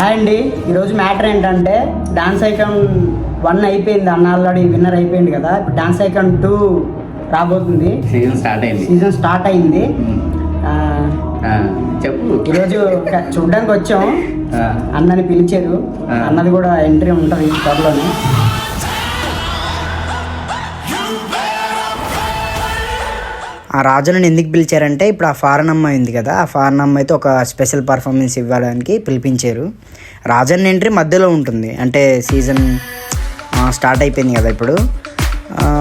Hi అండి, ఈరోజు matter ఏంటంటే డాన్స్ ఐకాన్ 1 అయిపోయింది అన్న, ఆల్రెడీ విన్నర్ అయిపోయింది కదా. ఇప్పుడు డాన్స్ ఐకాన్ 2 రాబోతుంది. సీజన్ స్టార్ట్ అయింది. చెప్పు. ఈరోజు చూడడానికి వచ్చాం, అన్నని పిలిచారు. అన్నది కూడా ఎంట్రీ ఉంటుంది త్వరలోనే. ఆ రాజులను ఎందుకు పిలిచారంటే, ఇప్పుడు ఆ ఫారెన్ అమ్మాయి ఉంది కదా, ఆ ఫారెన్ అమ్మాయితో ఒక స్పెషల్ పర్ఫార్మెన్స్ ఇవ్వడానికి పిలిపించారు. రాజన్ ఎంట్రీ మధ్యలో ఉంటుంది, అంటే సీజన్ స్టార్ట్ అయిపోయింది కదా. ఇప్పుడు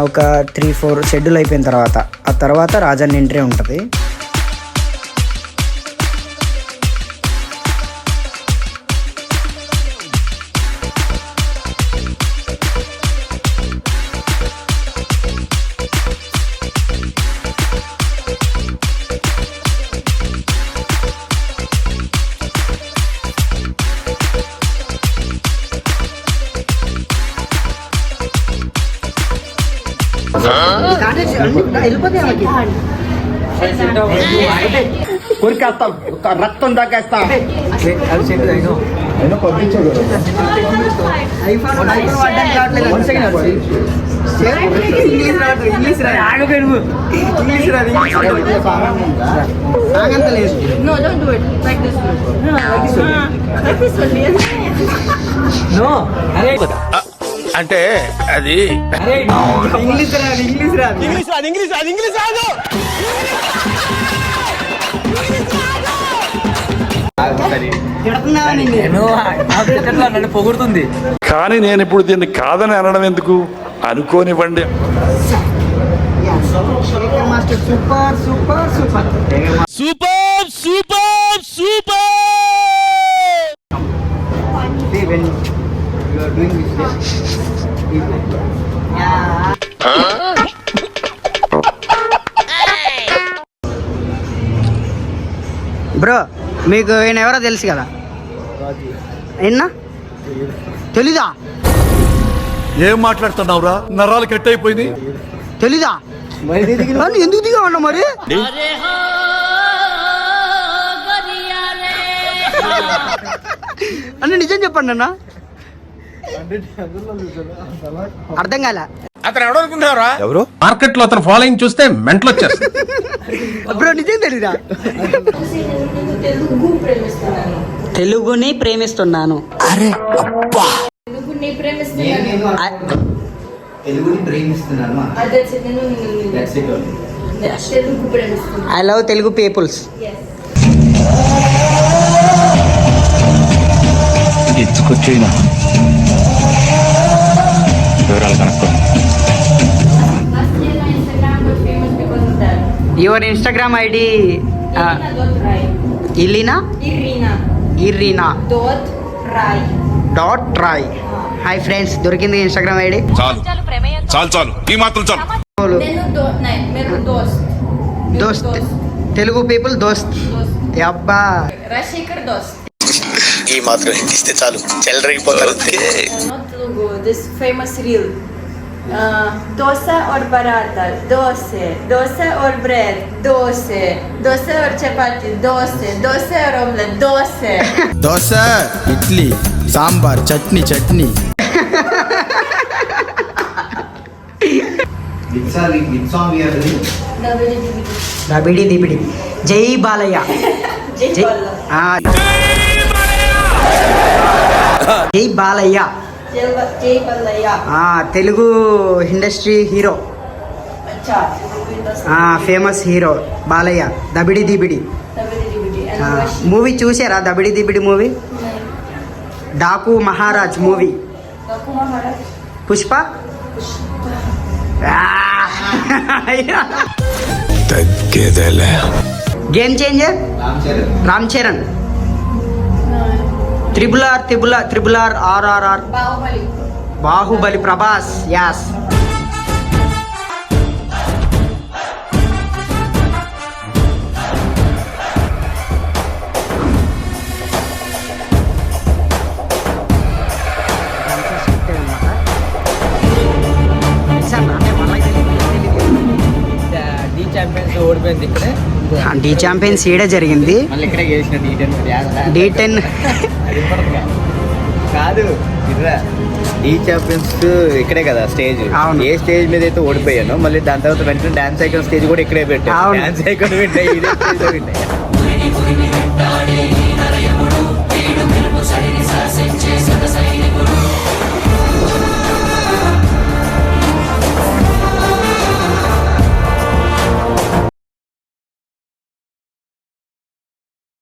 ఒక 3-4 షెడ్యూల్ అయిపోయిన తర్వాత రాజన్ ఎంట్రీ ఉంటుంది. కొరికేస్తా, రక్తం దాకేస్తా. అంటే అది ఇంగ్లీష్ రాదు. నన్ను పొగుడుతుంది, కానీ నేను ఇప్పుడు దీన్ని కాదని అనడం ఎందుకు, అనుకోనివ్వండి. Super super super super super super. Bro, మీకు ఈయన ఎవరో తెలుసు కదా? ఎన్నా తెలీదా? ఏం మాట్లాడుతున్నావురా, నరాలు కట్ అయిపోయింది. తెలీదా? ఎందుకు దిగా ఉన్నా మరి? అన్న నిజం చెప్పండి అన్న, అర్థం కాలే. అతను ఎవడు అనుకుంటున్నారా? ఎవరు? మార్కెట్ లో అతను ఫాలోయింగ్ చూస్తే మెంటల్ వచ్చేస్తుంది. బ్రో నిజం తెలీదా? తెలుగుని ప్రేమిస్తున్నాను. అరే అబ్బా, ఐ లవ్ తెలుగు పీపుల్స్. ఎత్తుకొచ్చేనా వివరాలు కనుక్కో. Your Instagram ID Irina .Rai. Hi friends, దొరికింది ఇన్స్టాగ్రామ్ ఐడి. చాలు ఈ మాత్రం చాలు. దోస్త్, తెలుగు పీపుల్ దోస్త్. అబ్బా, రాజశేఖర్ దోస్త్. ఈ మాత్రం ఇస్తే చాలు, చెల్లరగిపోతారు. This famous reel. Dosa or paratha, dosa or bread, dosa or chapati, dosa or omelette, dosa, idli, sambar, chutney. దబిడి Dibidi. జై బాలయ్య. జై Balayya. Telugu industry hero, famous hero Balayya. Dabidi Dibidi movie చూసారా? Dabidi Dibidi movie. Daaku Maharaj movie. Pushpa. Game changer Ram Charan. Triple R RRR. Baahubali Prabhas. యాస్. ఛాంపియన్స్ ఓడిపోయింది ఇక్కడే. డి ఛాంపియన్స్ ఈడే జరిగింది. మళ్ళీ ఇక్కడే గెలిచిన D10 కాదు ఇట్లా ఈ ఛాంపియన్స్ ఇక్కడే కదా స్టేజ్. అవును. ఏ స్టేజ్ మీద అయితే ఓడిపోయానో మళ్ళీ దాని తర్వాత వెంటనే డాన్స్ ఐకాన్ స్టేజ్ కూడా ఇక్కడే పెట్టాను. అవును. డాన్స్ ఐకాన్ పెట్టాయి, ఇదే స్టేజ్ లో పెట్టాయి.